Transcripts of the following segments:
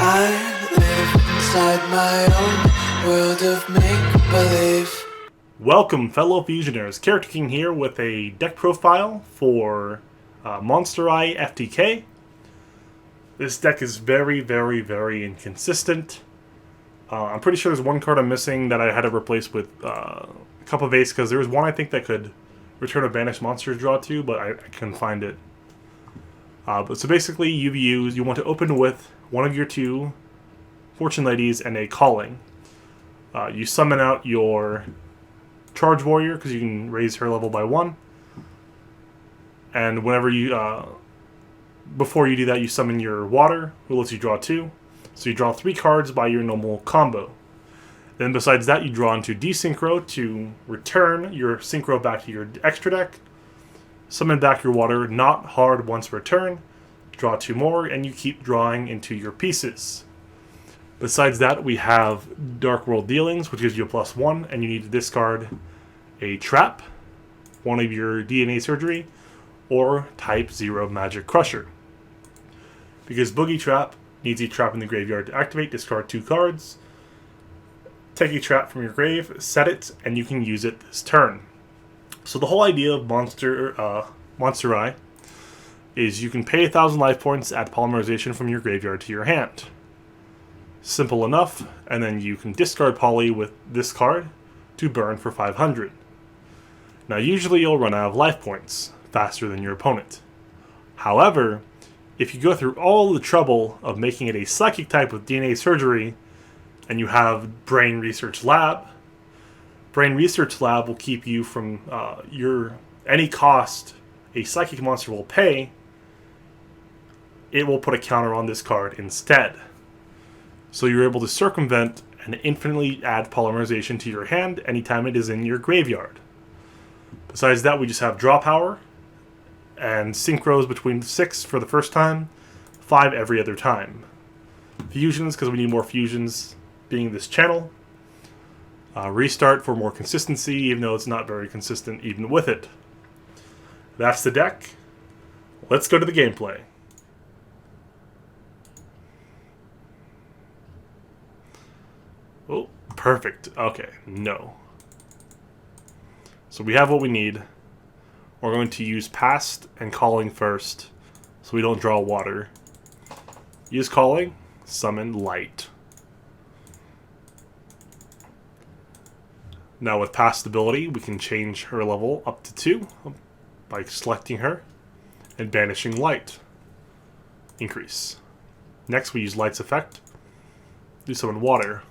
I live inside my own world of make-believe. Welcome, fellow Fusioners. Character King here with a deck profile for Monstrous FTK. This deck is very, very, very inconsistent. I'm pretty sure there's one card I'm missing that I had to replace with a Cup of Ace, because there was one I think that could return a Banished Monsters draw to, but I couldn't find it. So basically, you want to open with one of your two Fortune Ladies and a Calling. You summon out your Charge Warrior, because you can raise her level by 1. And whenever you, before you do that, you summon your Water, who lets you draw 2. So you draw 3 cards by your normal combo. Then besides that, you draw into Synchro to return your Synchro back to your extra deck. Summon back your Water, not hard once per turn. Draw 2 more, and you keep drawing into your pieces. Besides that, we have Dark World Dealings, which gives you a +1, and you need to discard a Trap, one of your DNA Surgery, or Type 0 Magic Crusher. Because Boogie Trap needs a trap in the graveyard to activate, discard 2 cards, take a trap from your grave, set it, and you can use it this turn. So the whole idea of Monstrous is you can pay 1,000 life points, add Polymerization from your graveyard to your hand. Simple enough, and then you can discard Poly with this card to burn for 500. Now usually you'll run out of life points faster than your opponent. However, if you go through all the trouble of making it a Psychic type with DNA Surgery, and you have Brain Research Lab will keep you from any cost a Psychic monster will pay. It will put a counter on this card instead. So you're able to circumvent and infinitely add Polymerization to your hand anytime it is in your graveyard. Besides that, we just have draw power and synchros between 6 for the first time, 5 every other time. Fusions, because we need more fusions being this channel. Restart for more consistency, even though it's not very consistent even with it. That's the deck. Let's go to the gameplay. Oh, perfect. Okay, no. So we have what we need. We're going to use Past and Calling first, so we don't draw Water. Use Calling, summon Light. Now with Past ability, we can change her level up to 2 by selecting her and banishing Light. Increase. Next we use Light's effect. Do summon Water.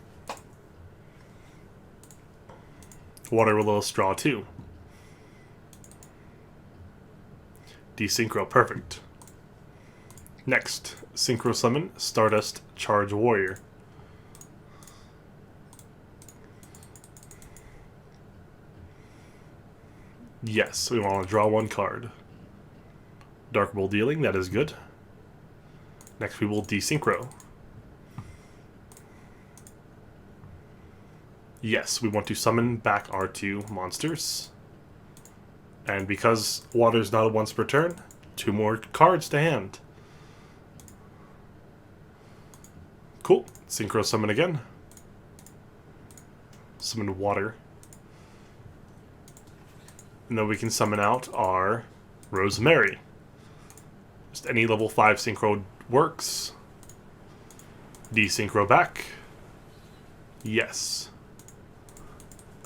Water will let us draw 2. Desynchro, perfect. Next, Synchro summon Stardust Charge Warrior. Yes, we want to draw 1 card. Dark World Dealing, that is good. Next we will Desynchro. Yes, we want to summon back our 2 monsters. And because Water is not a once per turn, 2 more cards to hand. Cool. Synchro summon again. Summon Water. And then we can summon out our Rosemary. Just any level 5 Synchro works. Desynchro back. Yes.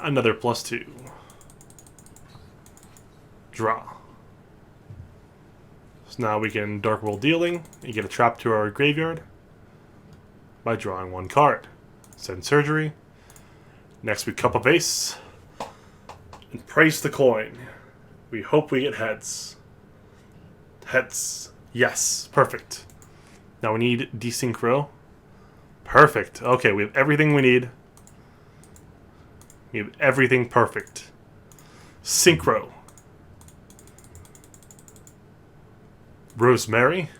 Another +2. Draw. So now we can Dark World Dealing and get a trap to our graveyard by drawing 1 card. Send Surgery. Next we Cup of Ace and praise the coin. We hope we get heads. Heads. Yes. Perfect. Now we need Desynchro. Perfect. Okay, we have everything we need. We have everything perfect. Synchro. Rosemary.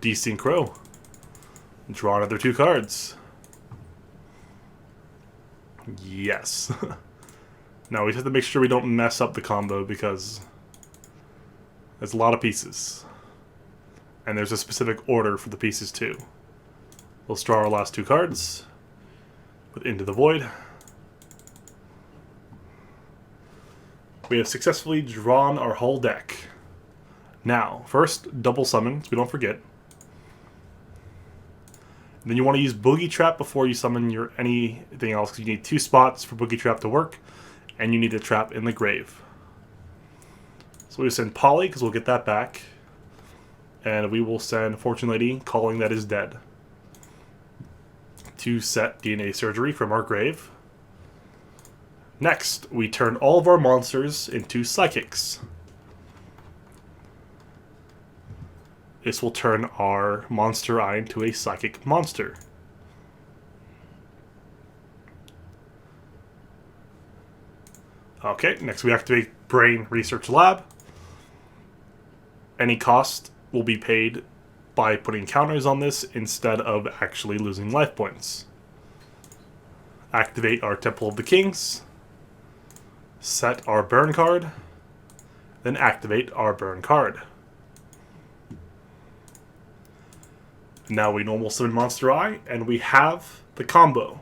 Desynchro. Draw another 2 cards. Yes. Now we just have to make sure we don't mess up the combo, because there's a lot of pieces. And there's a specific order for the pieces too. Let's draw our last 2 cards with Into the Void. We have successfully drawn our whole deck. Now, first, double summon, so we don't forget. Then you want to use Boogie Trap before you summon your anything else, because you need 2 spots for Boogie Trap to work, and you need a trap in the grave. So we send Polly, because we'll get that back. And we will send Fortune Lady, Calling That Is Dead, to set DNA Surgery from our grave. Next, we turn all of our monsters into psychics. This will turn our Monster Eye into a psychic monster. Okay, next we activate Brain Research Lab. Any cost will be paid by putting counters on this instead of actually losing life points. Activate our Temple of the Kings. Set our burn card. Then activate our burn card. Now we normal summon Monster Eye, and we have the combo.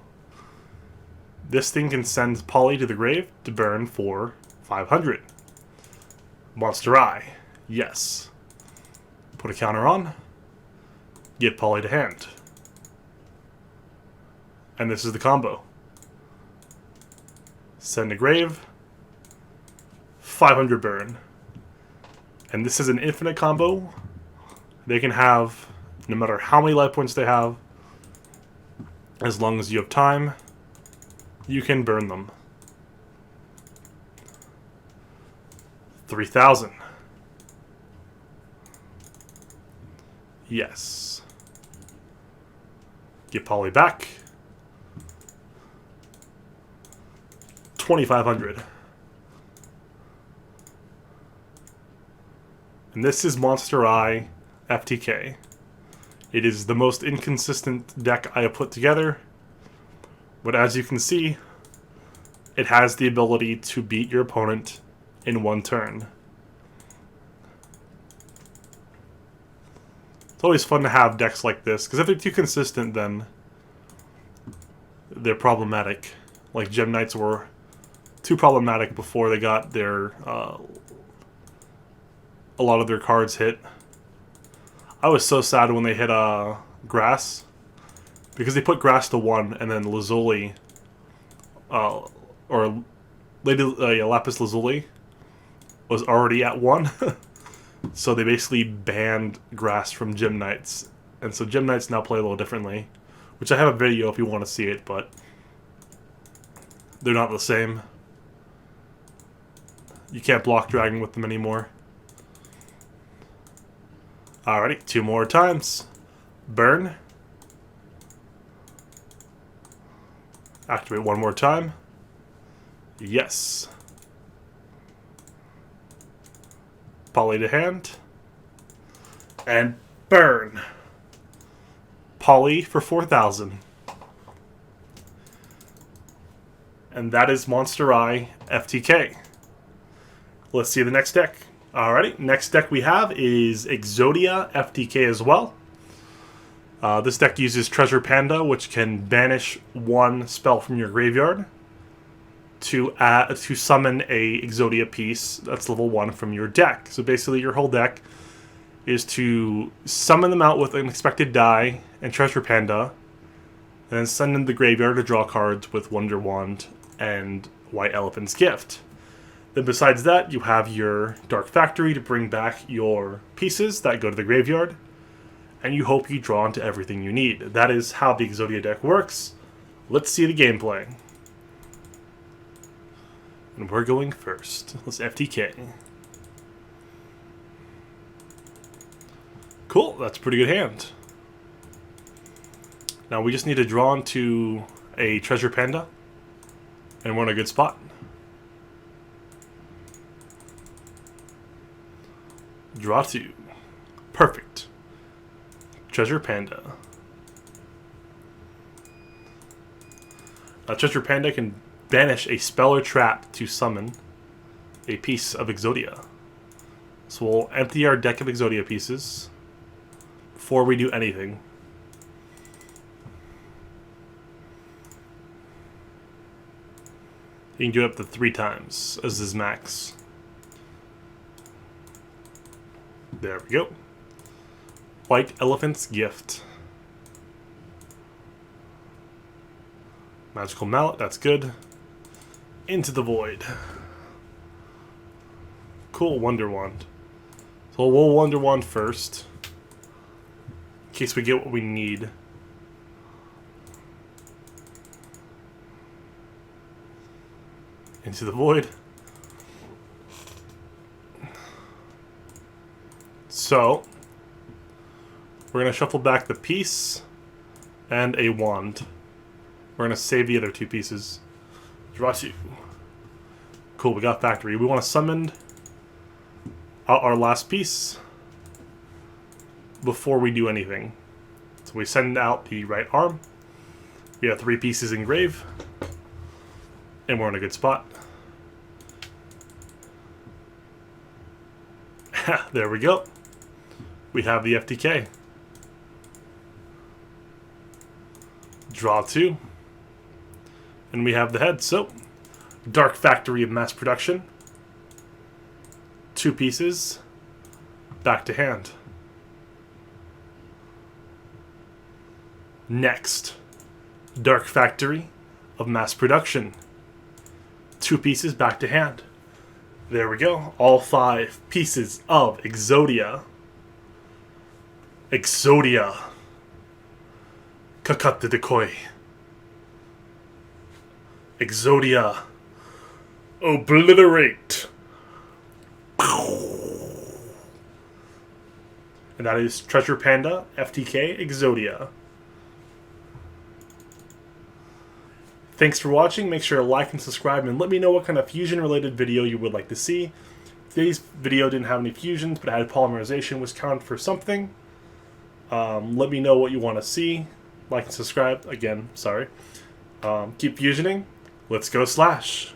This thing can send Polly to the grave to burn for 500. Monster Eye, yes. Put a counter on. Get Polly to hand. And this is the combo. Send to grave. 500 burn. And this is an infinite combo. They can have, no matter how many life points they have, as long as you have time, you can burn them. 3,000. Yes. Get Polly back. 2,500. And this is Monster Eye FTK. It is the most inconsistent deck I have put together, but as you can see, it has the ability to beat your opponent in 1 turn. It's always fun to have decks like this, because if they're too consistent, then they're problematic. Like Gem Knights were too problematic before they got their a lot of their cards hit. I was so sad when they hit Grass, because they put Grass to 1, and then Lazuli, or Lapis Lazuli, was already at 1. So they basically banned Grass from Gem Knights. And so Gem Knights now play a little differently, which I have a video if you want to see it, but they're not the same. You can't block Dragon with them anymore. Alrighty, 2 more times. Burn. Activate 1 more time. Yes. Polly to hand. And burn. Polly for 4,000. And that is Monster Eye FTK. Let's see the next deck. Alrighty, next deck we have is Exodia FTK as well. This deck uses Treasure Panda, which can banish 1 spell from your graveyard to summon a Exodia piece that's level 1 from your deck. So basically your whole deck is to summon them out with Unexpected Die and Treasure Panda, and then send them to the graveyard to draw cards with Wonder Wand and White Elephant's Gift. Then besides that, you have your Dark Factory to bring back your pieces that go to the graveyard, and you hope you draw into everything you need. That is how the Exodia deck works. Let's see the gameplay. And we're going first. Let's FTK. Cool, that's a pretty good hand. Now we just need to draw into a Treasure Panda, and we're in a good spot. Draw 2. Perfect. Treasure Panda. Treasure Panda can banish a spell or trap to summon a piece of Exodia. So we'll empty our deck of Exodia pieces before we do anything. You can do it up to 3 times as his max. There we go. White Elephant's Gift. Magical Mallet, that's good. Into the Void. Cool, Wonder Wand. So we'll Wonder Wand first. In case we get what we need. Into the Void. So, we're going to shuffle back the piece and a wand. We're going to save the other 2 pieces. Draw 2. Cool, we got Factory. We want to summon out our last piece before we do anything. So we send out the right arm. We have 3 pieces in grave. And we're in a good spot. There we go. We have the FTK. Draw 2. And we have the head. So, Dark Factory of Mass Production. 2 pieces. Back to hand. Next, Dark Factory of Mass Production. 2 pieces back to hand. There we go. All 5 pieces of Exodia. Exodia. Kakat the Decoy. Exodia. Obliterate. And that is Treasure Panda, FTK, Exodia. Thanks for watching. Make sure to like and subscribe and let me know what kind of fusion-related video you would like to see. Today's video didn't have any fusions, but it had polymerization, was counted for something. Let me know what you want to see. Like and subscribe. Again, sorry. Keep fusioning. Let's go Slash.